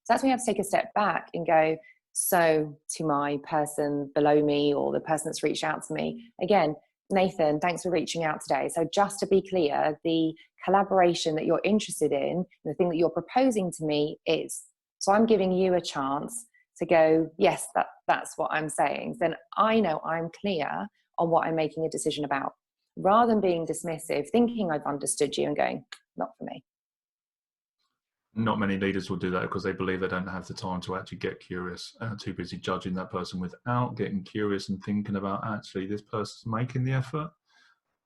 So that's when you have to take a step back and go, so to my person below me or the person that's reached out to me, again, Nathan, thanks for reaching out today. So just to be clear, the collaboration that you're interested in, the thing that you're proposing to me is, so I'm giving you a chance to go, yes, that's what I'm saying. Then I know I'm clear on what I'm making a decision about, rather than being dismissive, thinking I've understood you and going, not for me. Not many leaders will do that because they believe they don't have the time to actually get curious, too busy judging that person without getting curious and thinking about, actually, this person's making the effort.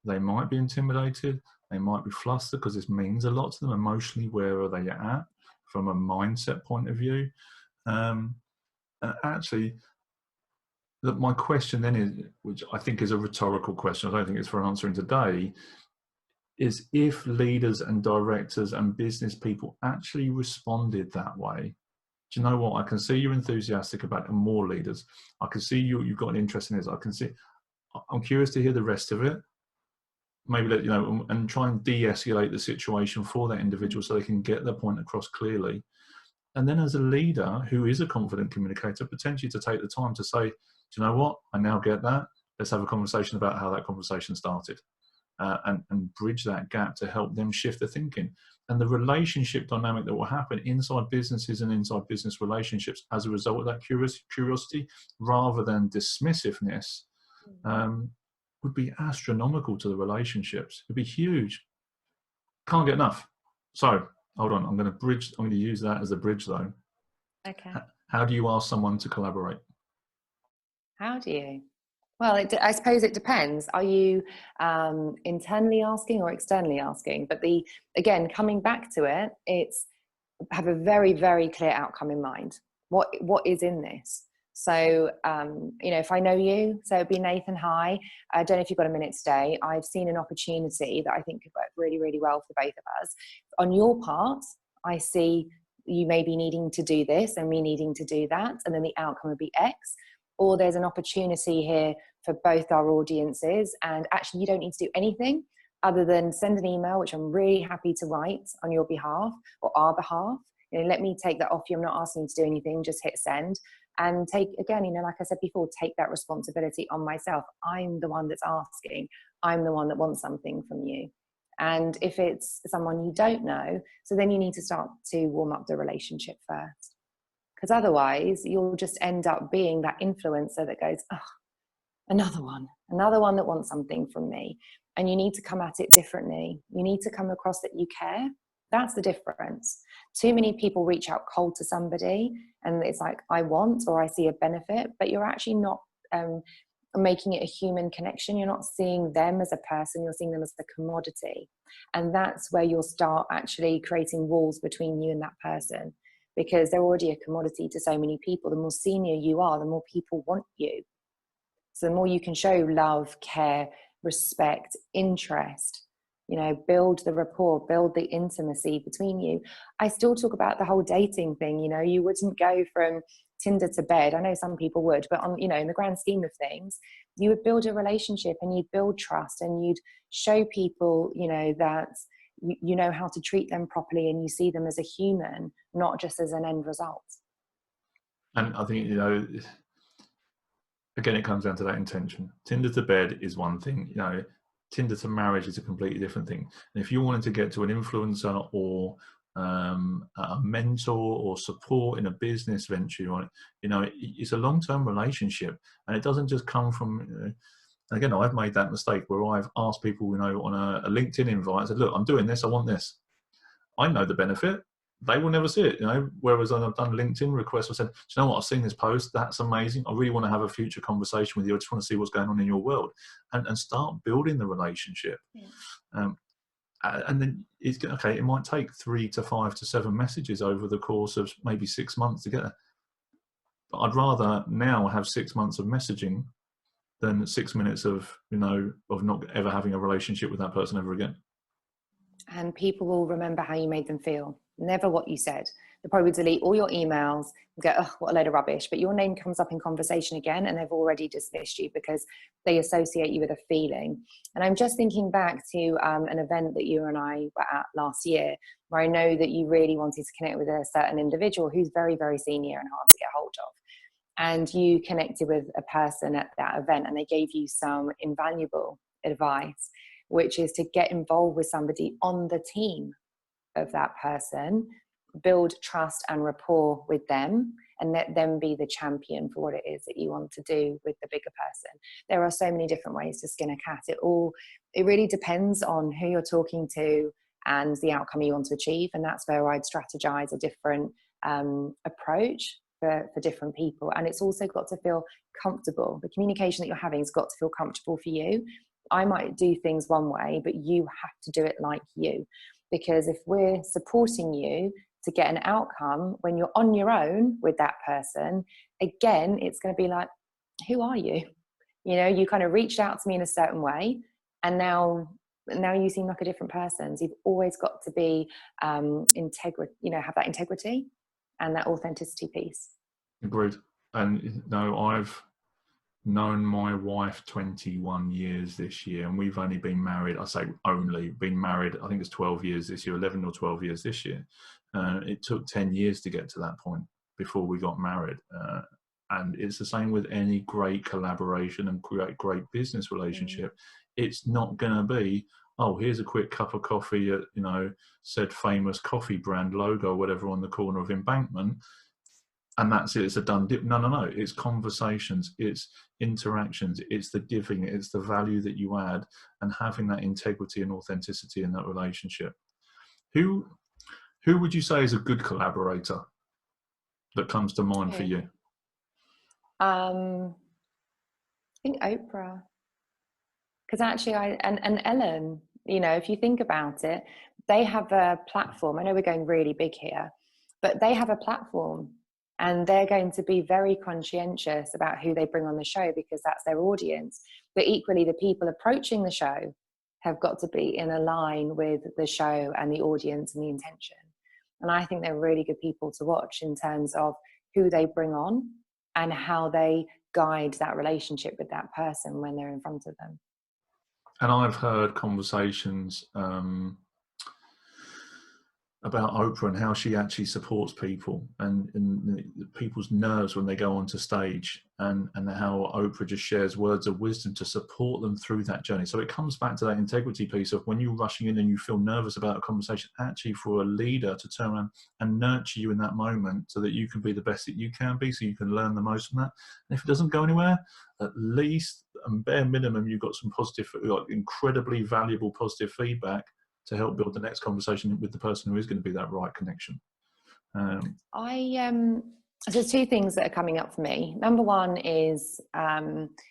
They might be intimidated. They might be flustered because this means a lot to them emotionally. Where are they at from a mindset point of view? Actually, my question then is, which I think is a rhetorical question, I don't think it's for answering today, is if leaders and directors and business people actually responded that way. Do you know what? I can see you're enthusiastic about it, and more leaders. I can see you've got an interest in this. I can see. I'm curious to hear the rest of it. Maybe let you know, and try and de-escalate the situation for that individual so they can get their point across clearly. And then, as a leader who is a confident communicator, potentially to take the time to say, "Do you know what? I now get that. Let's have a conversation about how that conversation started." And bridge that gap to help them shift the thinking. And the relationship dynamic that will happen inside businesses and inside business relationships as a result of that curiosity, rather than dismissiveness, would be astronomical to the relationships. It'd be huge. Can't get enough. So hold on, I'm going to use that as a bridge though. Okay. How do you ask someone to collaborate? How do you? Well, I suppose it depends. Are you internally asking or externally asking? But again, coming back to it, it's have a very, very clear outcome in mind. What is in this? So, if I know you, so it'd be Nathan, hi. I don't know if you've got a minute today. I've seen an opportunity that I think could work really, really well for both of us. On your part, I see you may be needing to do this and me needing to do that, and then the outcome would be X. Or there's an opportunity here for both our audiences, and actually you don't need to do anything other than send an email, which I'm really happy to write on your behalf or our behalf. Let me take that off you. I'm not asking you to do anything, just hit send. And take, again, like I said before, take that responsibility on myself. I'm the one that's asking. I'm the one that wants something from you. And if it's someone you don't know, so then you need to start to warm up the relationship first. Because otherwise you'll just end up being that influencer that goes, oh, another one that wants something from me. And you need to come at it differently. You need to come across that you care. That's the difference. Too many people reach out cold to somebody and it's like, I want, or I see a benefit, but you're actually not making it a human connection. You're not seeing them as a person, you're seeing them as a commodity. And that's where you'll start actually creating walls between you and that person, because they're already a commodity to so many people. The more senior you are, the more people want you. So the more you can show love, care, respect, interest, build the rapport, build the intimacy between you. I still talk about the whole dating thing. You wouldn't go from Tinder to bed. I know some people would, but on, in the grand scheme of things, you would build a relationship and you'd build trust and you'd show people, that you know how to treat them properly and you see them as a human, not just as an end result. And I think, again, it comes down to that intention. Tinder to bed is one thing, Tinder to marriage is a completely different thing. And if you wanted to get to an influencer or a mentor or support in a business venture, it's a long-term relationship, and it doesn't just come from. Again, I've made that mistake where I've asked people, on a LinkedIn invite, I said, "Look, I'm doing this. I want this." I know the benefit. They will never see it, Whereas I've done LinkedIn requests, I said, "Do you know what? I've seen this post. That's amazing. I really want to have a future conversation with you. I just want to see what's going on in your world," and start building the relationship. Yeah. And then it might take 3 to 5 to 7 messages over the course of maybe 6 months to get there. But I'd rather now have 6 months of messaging than 6 minutes of not ever having a relationship with that person ever again. And people will remember how you made them feel, never what you said. They'll probably delete all your emails and go, "Oh, what a load of rubbish." But your name comes up in conversation again and they've already dismissed you because they associate you with a feeling. And I'm just thinking back to an event that you and I were at last year, where I know that you really wanted to connect with a certain individual who's very, very senior and hard to get hold of. And you connected with a person at that event and they gave you some invaluable advice, which is to get involved with somebody on the team of that person, build trust and rapport with them, and let them be the champion for what it is that you want to do with the bigger person. There are so many different ways to skin a cat. It really depends on who you're talking to and the outcome you want to achieve. And that's where I'd strategize a different approach for different people. And it's also got to feel comfortable. The communication that you're having has got to feel comfortable for you. I might do things one way, but you have to do it like you. Because if we're supporting you to get an outcome when you're on your own with that person, again, it's going to be like, who are you? You know, you kind of reached out to me in a certain way, and now you seem like a different person. So you've always got to be integrity, you know, have that integrity and that authenticity piece. Agreed. And no, I've known my wife 21 years this year, and we've only been married, I say only been married, I think it's 12 years this year, 11 or 12 years this year. It took 10 years to get to that point before we got married. And it's the same with any great collaboration and great business relationship. It's not going to be, oh, here's a quick cup of coffee at, you know, said famous coffee brand logo, whatever, on the corner of Embankment, and that's it, it's a done dip. No. It's conversations, it's interactions, it's the giving, it's the value that you add, and having that integrity and authenticity in that relationship. Who would you say is a good collaborator that comes to mind for you? I think Oprah. Because actually, and Ellen, you know, if you think about it, they have a platform. I know we're going really big here, but they have a platform, and they're going to be very conscientious about who they bring on the show because that's their audience. But equally, the people approaching the show have got to be in a line with the show and the audience and the intention. And I think they're really good people to watch in terms of who they bring on and how they guide that relationship with that person when they're in front of them. And I've heard conversations about Oprah and how she actually supports people and people's nerves when they go onto stage, and how Oprah just shares words of wisdom to support them through that journey. So it comes back to that integrity piece of when you're rushing in and you feel nervous about a conversation, actually for a leader to turn around and nurture you in that moment so that you can be the best that you can be, so you can learn the most from that. And if it doesn't go anywhere, at least, bare minimum, you've got some positive, like incredibly valuable positive feedback to help build the next conversation with the person who is going to be that right connection. There's two things that are coming up for me. Number one is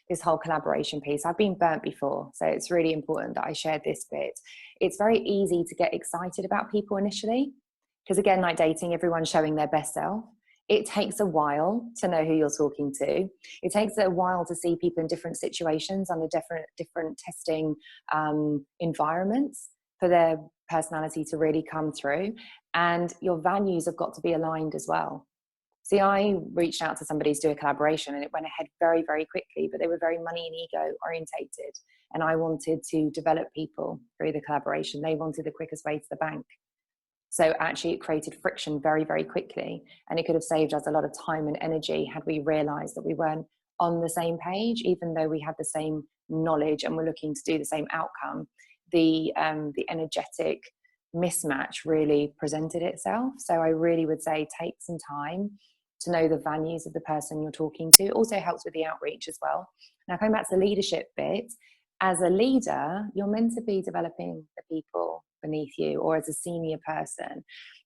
this whole collaboration piece. I've been burnt before, so it's really important that I shared this bit. It's very easy to get excited about people initially, because again, like dating, everyone's showing their best self. It takes a while to know who you're talking to. It takes a while to see people in different situations under different testing environments for their personality to really come through. And your values have got to be aligned as well. See, I reached out to somebody to do a collaboration and it went ahead very, very quickly, but they were very money and ego orientated. And I wanted to develop people through the collaboration. They wanted the quickest way to the bank. So actually it created friction very, very quickly. And it could have saved us a lot of time and energy had we realized that we weren't on the same page, even though we had the same knowledge and were looking to do the same outcome. The energetic mismatch really presented itself. So I really would say take some time to know the values of the person you're talking to. It also helps with the outreach as well. Now, coming back to the leadership bit, as a leader, you're meant to be developing the people beneath you, or as a senior person.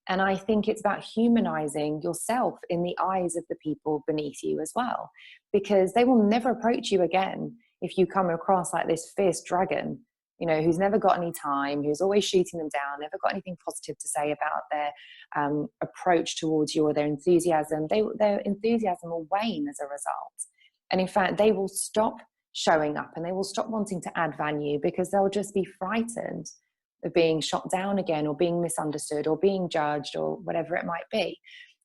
And I think it's about humanizing yourself in the eyes of the people beneath you as well, because they will never approach you again if you come across like this fierce dragon, you know, who's never got any time, who's always shooting them down, never got anything positive to say about their approach towards you or their enthusiasm. Their enthusiasm will wane as a result. And in fact, they will stop showing up and they will stop wanting to add value because they'll just be frightened of being shot down again or being misunderstood or being judged or whatever it might be.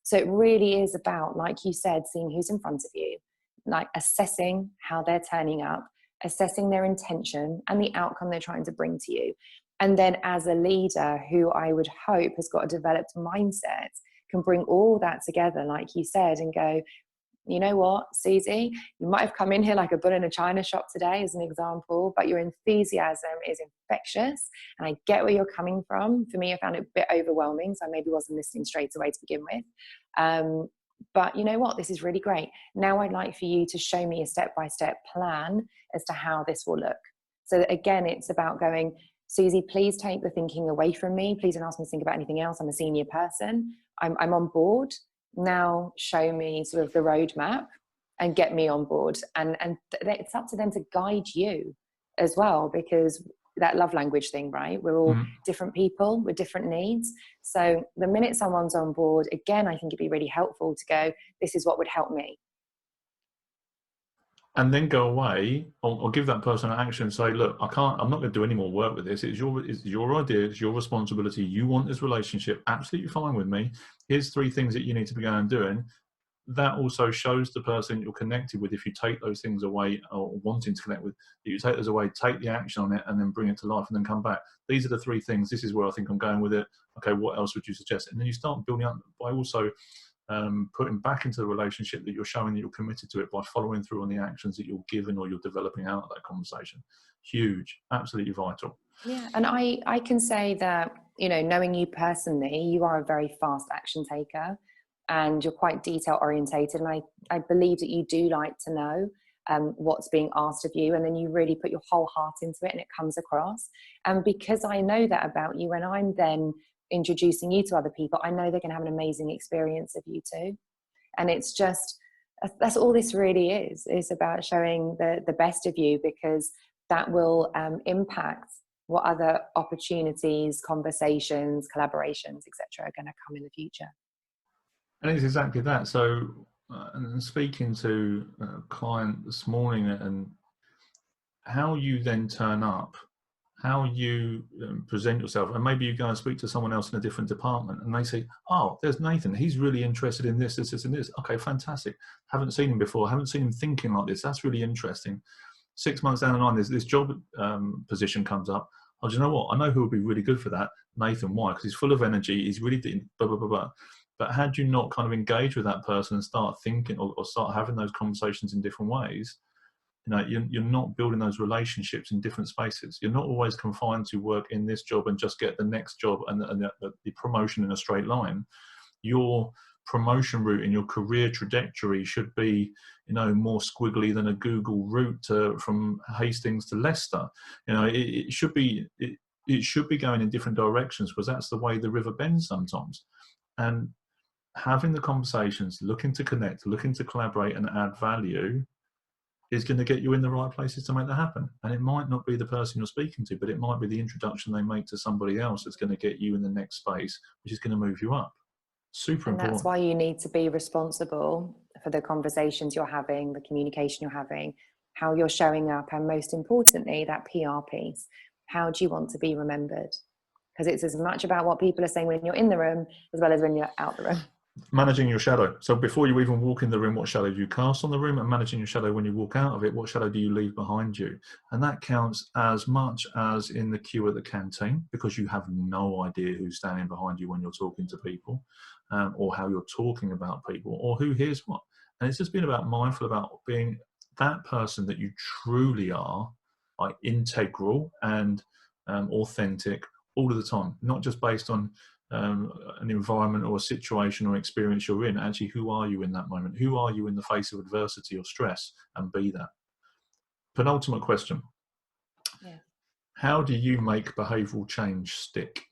So it really is about, like you said, seeing who's in front of you, like assessing how they're turning up, assessing their intention and the outcome they're trying to bring to you. And then as a leader who I would hope has got a developed mindset, can bring all that together, like you said, and go, you know what, Suzie, you might have come in here like a bull in a china shop today as an example, but your enthusiasm is infectious and I get where you're coming from. For me, I found it a bit overwhelming, so I maybe wasn't listening straight away to begin with. But you know what, this is really great. Now I'd like for you to show me a step-by-step plan as to how this will look. So that, again, it's about going, Suzie, please take the thinking away from me. Please don't ask me to think about anything else. I'm a senior person. I'm on board. Now show me sort of the roadmap and get me on board. And it's up to them to guide you as well, because that love language thing, right? We're all different people with different needs. So the minute someone's on board, again, I think it'd be really helpful to go, this is what would help me. And then go away or give that person an action and say, look, I'm not going to do any more work with this. It's your idea. It's your responsibility. You want this relationship. Absolutely fine with me. Here's 3 things that you need to be going and doing. That also shows the person you're connected with, if you take those things away or wanting to connect with, that you take those away, take the action on it, and then bring it to life and then come back. These are the 3 things. This is where I think I'm going with it. Okay, what else would you suggest? And then you start building up by also putting back into the relationship that you're showing that you're committed to it by following through on the actions that you're given or you're developing out of that conversation. Huge, absolutely vital. Yeah, and I can say that, you know, knowing you personally, you are a very fast action taker and you're quite detail orientated. And I believe that you do like to know what's being asked of you, and then you really put your whole heart into it and it comes across. And because I know that about you, when I'm then introducing you to other people, I know they're going to have an amazing experience of you too. And it's just, that's all this really is about showing the best of you, because that will impact what other opportunities, conversations, collaborations, etc. are going to come in the future. And it's exactly that. So and speaking to a client this morning, and how you then turn up, how you present yourself, and maybe you go and speak to someone else in a different department and they say, oh, there's Nathan, he's really interested in this, this, and this. Okay, fantastic. Haven't seen him before, haven't seen him thinking like this. That's really interesting. 6 months down the line, this job position comes up. Oh, do you know what? I know who would be really good for that. Nathan. Why? Because he's full of energy. He's really blah, blah, blah, blah. But had you not kind of engage with that person and start thinking or start having those conversations in different ways, you know, you're not building those relationships in different spaces. You're not always confined to work in this job and just get the next job and the promotion in a straight line. Your promotion route and your career trajectory should be, you know, more squiggly than a Google route from Hastings to Leicester. You know, it should be going in different directions, because that's the way the river bends sometimes. And having the conversations, looking to connect, looking to collaborate and add value is going to get you in the right places to make that happen. And it might not be the person you're speaking to, but it might be the introduction they make to somebody else that's going to get you in the next space, which is going to move you up. Super important. And that's why you need to be responsible for the conversations you're having, the communication you're having, how you're showing up, and most importantly, that PR piece. How do you want to be remembered? Because it's as much about what people are saying when you're in the room as well as when you're out the room. Managing your shadow. So before you even walk in the room, what shadow do you cast on the room? And managing your shadow when you walk out of it, what shadow do you leave behind you? And that counts as much as in the queue at the canteen, because you have no idea who's standing behind you when you're talking to people, or how you're talking about people, or who hears what. And it's just been about mindful about being that person that you truly are, like integral and authentic all of the time, not just based on an environment or a situation or experience you're in. Actually, who are you in that moment? Who are you in the face of adversity or stress? And be that. Penultimate question. Yeah. How do you make behavioural change stick?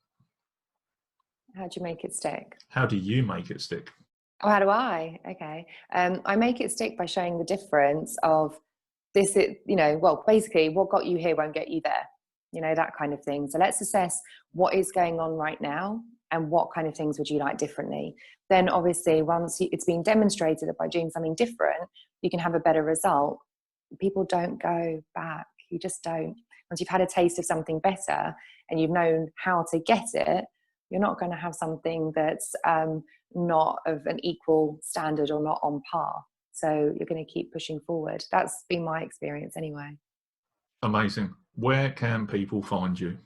How do you make it stick? How do you make it stick? Oh, how do I? Okay. I make it stick by showing the difference of this, you know, well, basically what got you here won't get you there, you know, that kind of thing. So let's assess what is going on right now and what kind of things would you like differently. Then obviously once it's been demonstrated that by doing something different, you can have a better result. People don't go back. You just don't. Once you've had a taste of something better and you've known how to get it, you're not going to have something that's not of an equal standard or not on par. So you're going to keep pushing forward. That's been my experience anyway. Amazing. Where can people find you?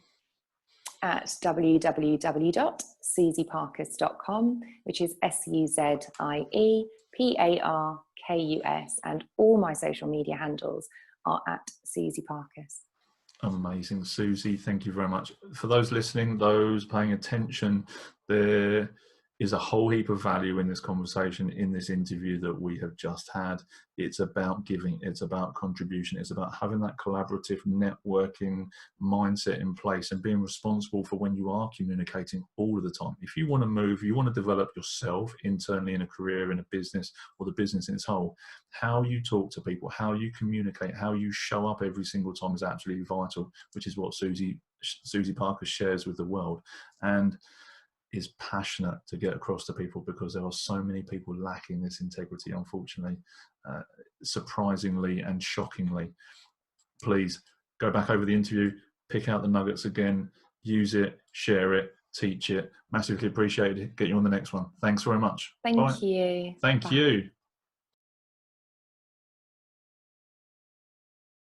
At www.susieparkus.com, which is SUZIEPARKUS, and all my social media handles are at Suzie Parkus. Amazing, Suzie. Thank you very much. For those listening, those paying attention, there is a whole heap of value in this conversation, in this interview that we have just had. It's about giving, it's about contribution, it's about having that collaborative networking mindset in place and being responsible for when you are communicating all of the time. If you want to move, you want to develop yourself internally in a career, in a business, or the business in its whole, how you talk to people, how you communicate, how you show up every single time is absolutely vital, which is what Suzie Parkus shares with the world. And is passionate to get across to people, because there are so many people lacking this integrity, unfortunately, surprisingly and shockingly. Please go back over the interview, pick out the nuggets again, use it, share it, teach it. Massively appreciate it. Get you on the next one. Thanks very much. Thank you. Thank Bye. you.